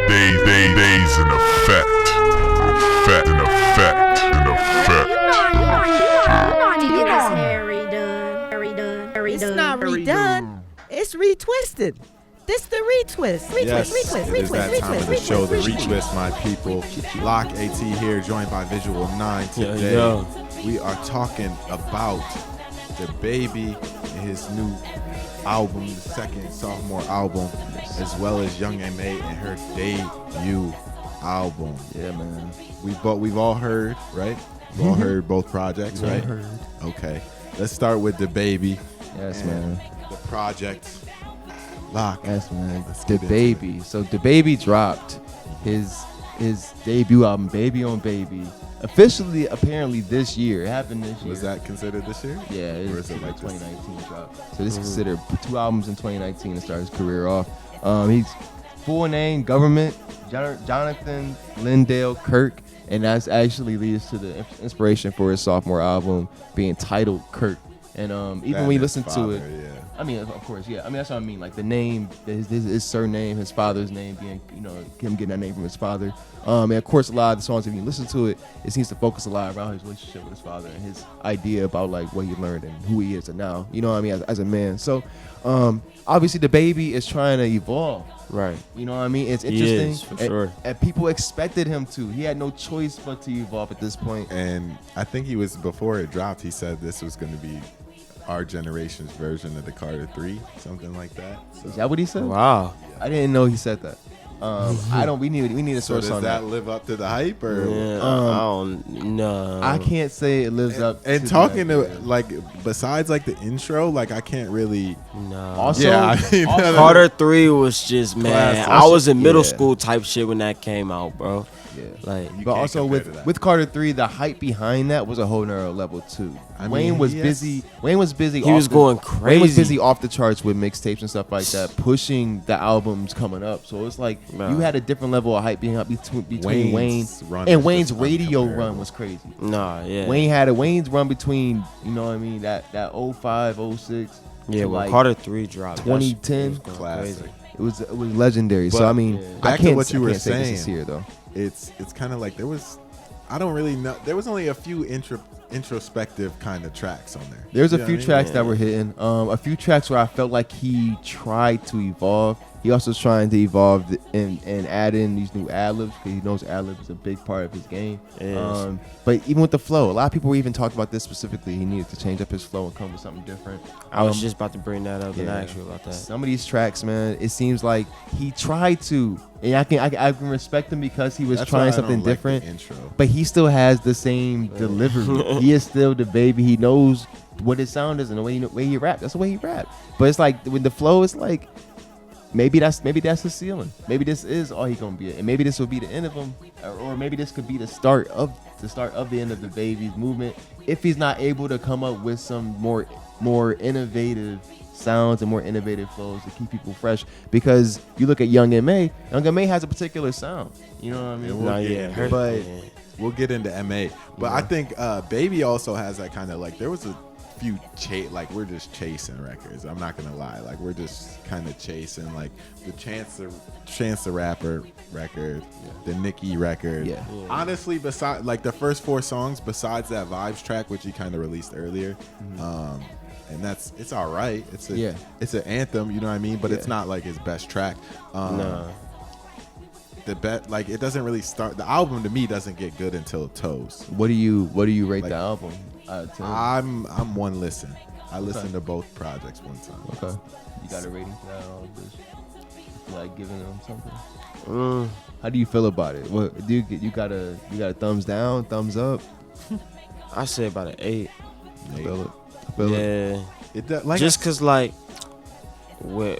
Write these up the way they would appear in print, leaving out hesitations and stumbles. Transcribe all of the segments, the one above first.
Daze in effect. Effect in effect. In effect. It's not redone. It's retwisted. This the retwist. Yes, it is that time of the show, the retwist, my people. Locc AT here, joined by Visual 9 today. We are talking about DaBaby and his new album, the second sophomore album, as well as Young M.A and her debut album. Yeah, man. We've all heard, right? We've all heard both projects, right? Heard. Okay. Let's start with DaBaby. Yes, man. The project. Locc. Yes, man. Let's get into DaBaby. So DaBaby dropped his debut album, Baby Young M.A, officially apparently this year. It happened this year. Was that considered this year? Yeah, it Or is is it like 2019 drop. So this is considered 2 albums in 2019 to start his career off. He's full name, government, Jonathan Lindale Kirk, and that's actually leads to the inspiration for his sophomore album being titled Kirk. And even when you listen to it, I mean, of course, yeah. I mean, that's what I mean. Like the name, his surname, his father's name being, him getting that name from his father. And of course, a lot of the songs, if you listen to it, it seems to focus a lot around his relationship with his father and his idea about like what he learned and who he is and now. You know what I mean? As a man. So, obviously, DaBaby is trying to evolve. Right. You know what I mean? It's interesting. He is, for sure. And people expected him to. He had no choice but to evolve at this point. And I think before it dropped, he said this was going to be our generation's version of the Carter 3, something like that. So, is that what he said? Wow. I didn't know he said that. We need a source does on that live up to the hype, or Yeah, I don't know. I can't say it lives up. and to talking that, to like besides like the intro, like I can't really. No. Also, Yeah, I mean, also- Carter 3 was just, man. Classic. I was in middle Yeah. school type shit when that came out, bro. Yeah. Like, You But can't also compare to that. with Carter 3, the hype behind that was a whole nother level too. I mean, Wayne was yes. busy. Wayne was busy. he was going crazy. Wayne was busy off the charts with mixtapes and stuff like that, pushing the albums coming up. So it's like Nah. you had a different level of hype being up between Wayne Wayne's run and is Wayne's just radio uncomparable. run was crazy. Nah, yeah. Wayne's run between, you know what I mean, that 05, 06 yeah, to when like Carter 3 dropped. that 2010. shit was going Classic. crazy. it was legendary. So But I mean, yeah. I Back to can't what you I were can't say this is saying. here though. It's kind of like I don't really know. There was only a few introspective kind of tracks on there. There's You a know few what I mean? tracks that were hitting. A few tracks where I felt like he tried to evolve. He also was trying to evolve and add in these new ad-libs because he knows ad-libs is a big part of his game. It is. But even with the flow, a lot of people were even talking about this specifically. He needed to change up his flow and come with something different. I was just about to bring that up and yeah. ask you about that. Some of these tracks, man, it seems like he tried to, and I can respect him because he was That's why trying I don't something like the different. intro. But he still has the same delivery. He is still DaBaby. He knows what his sound is and the way he rap. That's the way he rap. But it's like with the flow, it's like maybe that's his ceiling. Maybe this is all he gonna be, and maybe this will be the end of him, or maybe this could be the start of the end of DaBaby's movement if he's not able to come up with some more innovative sounds and more innovative flows to keep people fresh. Because you look at Young M.A. Young M.A. has a particular sound. You know what I mean? We'll Nah, get yeah, into her- it. but- yeah. We'll get into M.A. But I think Baby also has that kind of like, there was a few like we're just chasing records. I'm not gonna lie, like we're just kind of chasing like the Chance the Rapper record, the Nicki record. Yeah. Honestly, besides like the first 4 songs, besides that Vibes track which he kind of released earlier, and it's all right. It's an anthem, you know what I mean? But it's not like his best track. Nah. The bet like it doesn't really start. The album to me doesn't get good until Toes. What do you rate Like, the album? Out of 10? I'm one listen. I listened to both projects one time. Okay. You got a rating for that? Or just like giving them something? How do you feel about it? What do you got a thumbs down, thumbs up? I say about an 8. I feel it. Yeah. It does, like Just cause like with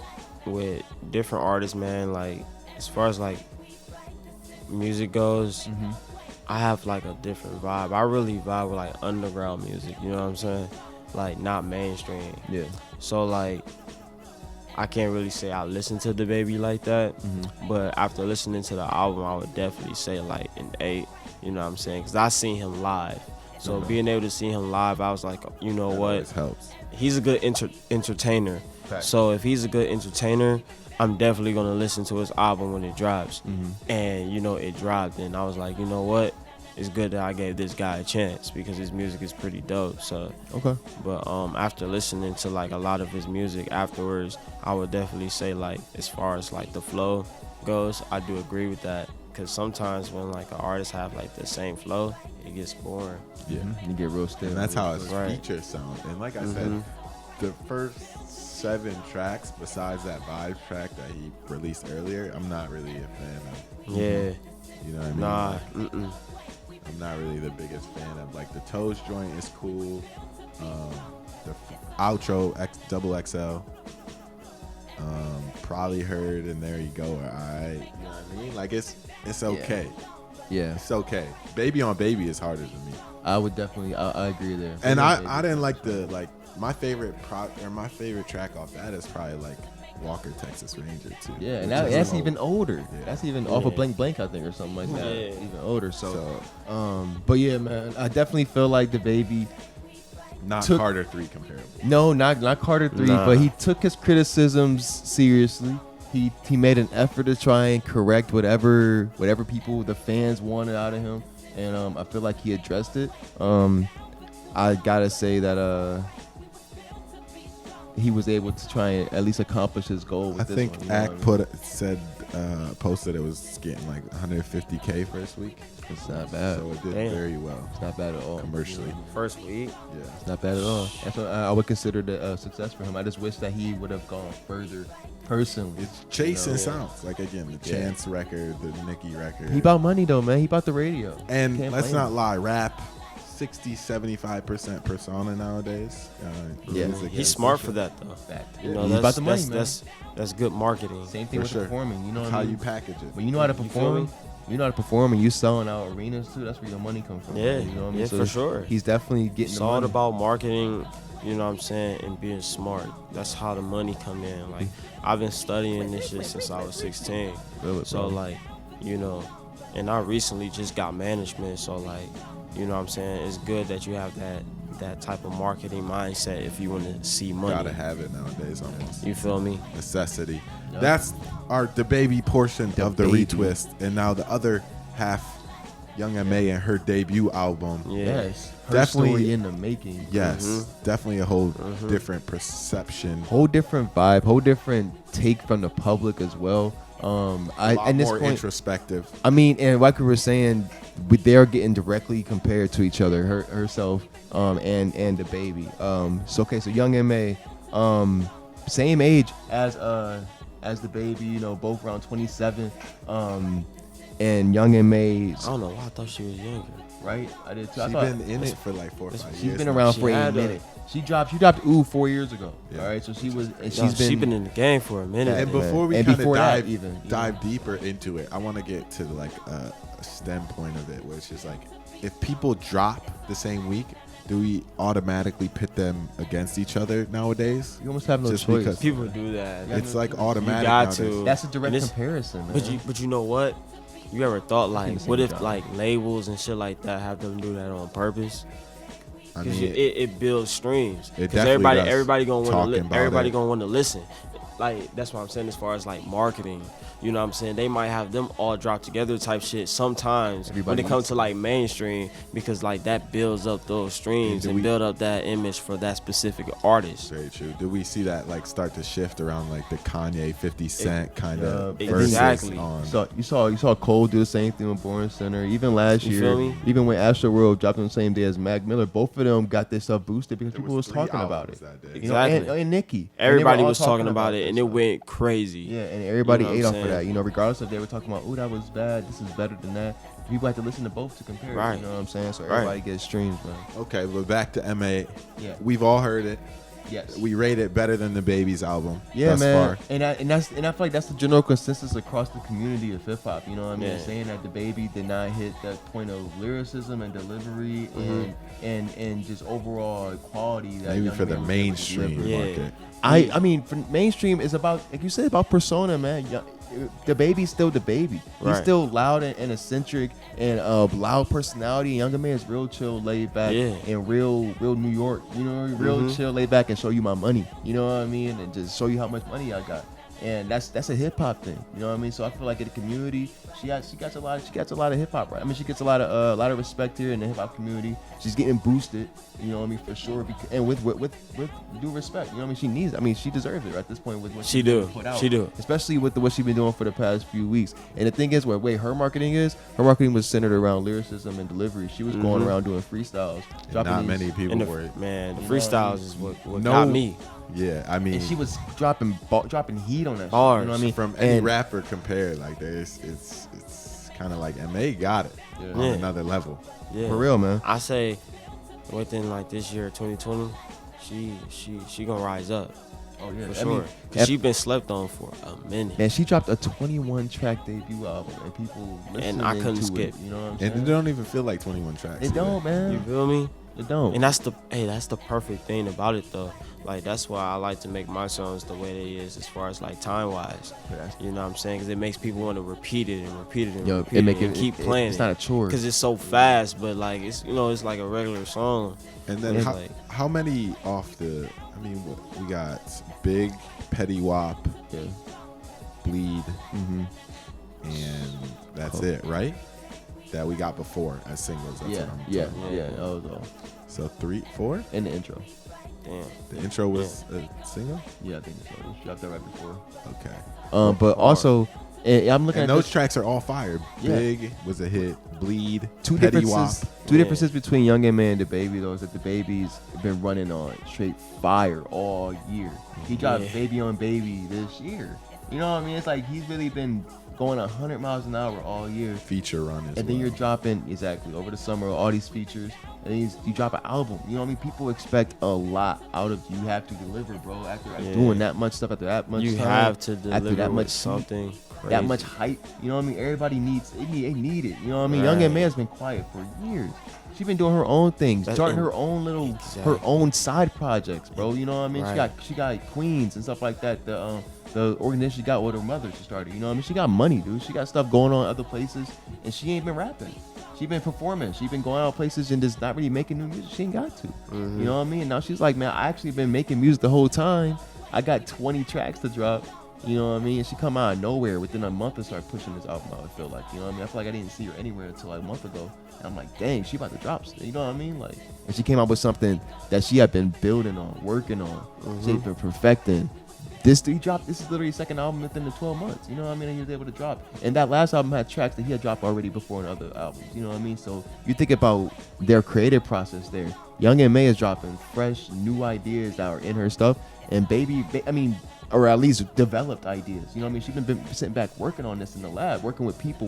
different artists, man, like as far as like music goes, I have like a different vibe. I really vibe with like underground music, you know what I'm saying? Like not mainstream. Yeah. So like I can't really say I listen to DaBaby like that, but after listening to the album, I would definitely say like an 8. You know what I'm saying? Because I seen him live. So being able to see him live, I was like, you know that what? always helps. He's a good entertainer. Fact. So if he's a good entertainer, I'm definitely gonna listen to his album when it drops. And you know, it dropped, and I was like, you know what? It's good that I gave this guy a chance because his music is pretty dope. So Okay. but after listening to like a lot of his music afterwards, I would definitely say like as far as like the flow goes, I do agree with that. Cause sometimes when like an artist have like the same flow, it gets boring. Yeah. You get real still. And that's how his Right. features sound. And like I said, the first 7 tracks besides that Vibe track that he released earlier, I'm not really a fan of. Yeah. You know what I mean? Nah. Like, I'm not really the biggest fan of. Like the Toes joint is cool. The outro double XL. Probably heard and there you go. All right. You know what I mean? Like it's okay. Yeah. It's okay. Baby on Baby is harder than me. I would definitely. I agree there. And Baby I didn't like my favorite my favorite track off that is probably like Walker Texas Ranger too. Yeah, and which is that's old. even older. Yeah. That's even off of Yeah. Blank Blank, I think, or something like that. Yeah. Even older. So, but yeah, man, I definitely feel like DaBaby. Not took- Carter 3 comparable. No, not Carter 3, Nah. but he took his criticisms seriously. He made an effort to try and correct whatever people, the fans, wanted out of him, and I feel like he addressed it. I gotta say that he was able to try and at least accomplish his goal with I this think one, you know Act what posted it was getting like 150K first week. I mean? It's not bad. So it did Damn. very well It's not bad at all. commercially. First week. Yeah. It's not bad at all. That's what I would consider the success for him. I just wish that he would have gone further personally. It's chasing You know? sounds. Like again, the Yeah. Chance record, the Nicki record. He bought money though, man. He bought the radio. And Can't let's blame not him. lie, rap 60-75% persona nowadays. Yeah. music He's is smart social. for that though. Fact. You know, He's that's, about the money, that's good marketing. Same thing For with sure. performing. You know It's what how I mean? you package it. When you know how to You feel perform, me? you know how to perform, and you selling out arenas too. That's where your money comes from. Yeah, you know what I mean? yeah, So for sure. He's definitely getting It's the all money. about marketing, you know what I'm saying, and being smart. That's how the money come in. Like I've been studying this shit since I was 16. Feel it, So bro. like, you know, and I recently just got management. So like, you know what I'm saying, it's good that you have that type of marketing mindset if you want to see money. Gotta have it nowadays almost. You feel me? Necessity. Yep. That's our DaBaby portion of the DaBaby. retwist. And now the other half, Young M.A. and her debut album. Yeah. Yes, her Definitely- story in the making. Yes, definitely a whole different perception. Whole different vibe, whole different take from the public as well. A lot at this more point, introspective. I mean, and like we were saying, they're getting directly compared to each other, herself, and DaBaby. So Young M.A, same age as DaBaby, you know, both around 27. And Young M.A, I don't know why I thought she was younger. right? I did too. I She's thought been in it for like 4 or 5 years. she's been now. around She for a had a- minute. She dropped Ooh 4 years ago. Yeah. All right, so she's She been in the game for a minute. And man. before we And kind before of that dive, even, you dive deeper into it, I want to get to like a stem point of it, which is like, if people drop the same week, do we automatically pit them against each other nowadays? You almost have no Just choice. because- People do that. It's like automatic. You got nowadays. to. That's a direct And it's- comparison, man. But you know what? You ever thought like, Things what ain't if done. like labels and shit like that have them do that on purpose? I Because mean, it builds streams. It Because definitely does. everybody gonna want Talking to about everybody it. gonna want to listen. Like that's what I'm saying as far as like marketing. You know what I'm saying? They might have them all drop together type shit sometimes Everybody when it comes wants to like mainstream, because like that builds up those streams do and we- build up that image for that specific artist. very true. Do we see that like start to shift around like the Kanye 50 Cent kind of Yeah, versus exactly. on? So you saw Cole do the same thing with Born Center. Even last You year, feel me? even when Astro World dropped on the same day as Mac Miller, both of them got their stuff boosted because There people was 3 talking about albums it. that day. You know, Exactly. and Nicki. And they Everybody were all was talking about it, and it this stuff. went crazy. Yeah, and everybody You know ate what off I'm of that. saying? You know, regardless if they were talking about, oh, that was bad, this is better than that. People have to listen to both to compare. Right. You know what I'm saying? So Right. everybody gets streams, man. Okay, but back to M.A. Yeah. We've all heard it. Yes. We rate it better than the Baby's album. Yeah, thus man. Far. And I feel like that's the general consensus across the community of hip hop. You know what I mean? Yeah. Saying that DaBaby did not hit that point of lyricism and delivery and just overall quality that Maybe Young for the M.A was able to mainstream deliver. Yeah. market. I mean, for mainstream is about, like you said, about persona, man. DaBaby's still DaBaby. He's Right. still loud and eccentric and loud personality. Young M.A is real chill, laid back, Yeah. and real New York. You know, real chill, laid back, and show you my money. You know what I mean? And just show you how much money I got. And that's a hip hop thing, you know what I mean? So I feel like in the community, she gets a lot of hip hop, right? I mean, she gets a lot of respect here in the hip hop community. She's getting boosted, you know what I mean, for sure. And with due respect, you know what I mean. She needs, I mean, she deserves it at this point with what she put out. She do, especially with what she's been doing for the past few weeks. And the thing is, her marketing was centered around lyricism and delivery. She was going around doing freestyles. Not many people were. Man, the freestyles is what got me. Yeah, I mean, and she was dropping heat on that bars. shit, you know what I mean? From any rapper compared, like it's kind of like M.A. got it on another level. Yeah, for real, man. I say within like this year, 2020, she gonna rise up. Oh yeah, for sure. Cause she been slept on for a minute. Man, she dropped a 21-track debut album, and people listening and I couldn't to skip. It, you know what I'm saying? And it don't even feel like 21 tracks. It don't, man. You feel me? It don't. And that's the perfect thing about it though. Like that's why I like to make my songs the way they is as far as like time wise. You know what I'm saying? Because it makes people want to repeat it and repeat it and repeat it and keep playing. It's not a chore. Because it's so fast, but like it's it's like a regular song. And then how many off the? I mean, we got Big, Petty Wop, Bleed, and that's it, right? That we got before as singles. That's what I'm talking about. That was all. So 3, 4 in the intro. Damn. The intro was a single? Yeah, I think so. She dropped that right before. Okay. But also, I'm looking at those tracks are all fire. Big was a hit. Bleed. Two Petty Wop. differences between Young M.A and DaBaby though is that DaBaby's been running on straight fire all year. He dropped Baby Young M.A this year. You know what I mean? It's like he's really been going 100 miles an hour all year. Feature run as and then you're dropping over the summer all these features, and then you drop an album. You know what I mean? People expect a lot out of you. You have to deliver, bro. After doing that much stuff, after that much you time, have to deliver after that much something crazy. That much hype. You know what I mean? Everybody needs it. They need it. You know what I mean? Young M.A has been quiet for years. She's been doing her own things, starting her own her own side projects, bro. You know what I mean? She got Queens and stuff like that. The organization she got with her mother she started. You know what I mean? She got money, dude. She got stuff going on other places, and she ain't been rapping. She been performing. She been going out places and just not really making new music. She ain't got to. You know what I mean? And now she's like, man, I actually been making music the whole time. I got 20 tracks to drop. You know what I mean? And she come out of nowhere within a month and start pushing this album out, I feel like. You know what I mean? I feel like I didn't see her anywhere until like a month ago. And I'm like, dang, she about to drop. You know what I mean? Like, and she came out with something that she had been building on, working on. She had been perfecting. This is literally his second album within the 12 months. You know what I mean? And he was able to drop. And that last album had tracks that he had dropped already before in other albums. You know what I mean? So you think about their creative process there. Young M.A is dropping fresh, new ideas that are in her stuff. And or at least developed ideas. You know what I mean? She's been sitting back working on this in the lab, working with people,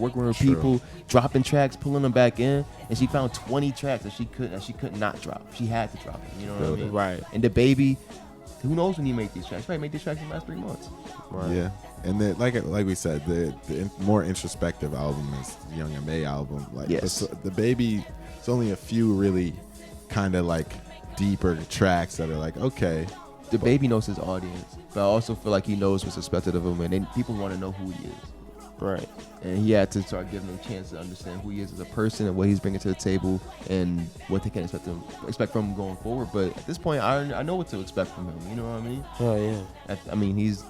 dropping tracks, pulling them back in, and she found 20 tracks that she could not drop. She had to drop them. You know what I mean? Right. And DaBaby, who knows when you make these tracks? Probably make these tracks in the last 3 months. Right. Yeah. And then, like we said, the more introspective album is the Young M.A album. Like DaBaby, it's only a few really kind of like deeper tracks that are like, okay. DaBaby knows his audience, but I also feel like he knows what's expected of him, and then people want to know who he is. Right. And he had to start giving them a chance to understand who he is as a person and what he's bringing to the table and what they can expect from him going forward. But at this point, I know what to expect from him. You know what I mean? Oh yeah. I mean, it's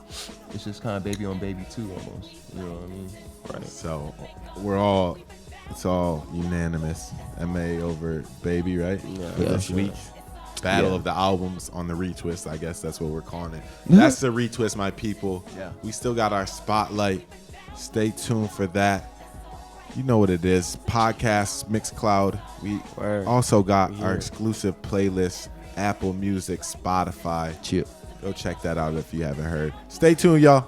just kind of baby on baby too, almost. You know what I mean? Right. So it's all unanimous. M.A over Baby, right? Yeah. For this week. Battle of the albums on the retwist. I guess that's what we're calling it. That's the retwist, my people. Yeah. We still got our spotlight. Stay tuned for that. You know what it is. Podcast, Mixcloud. We also got our exclusive playlist, Apple Music, Spotify. Chill. Go check that out if you haven't heard. Stay tuned, y'all.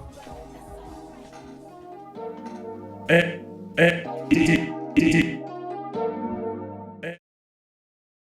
AT.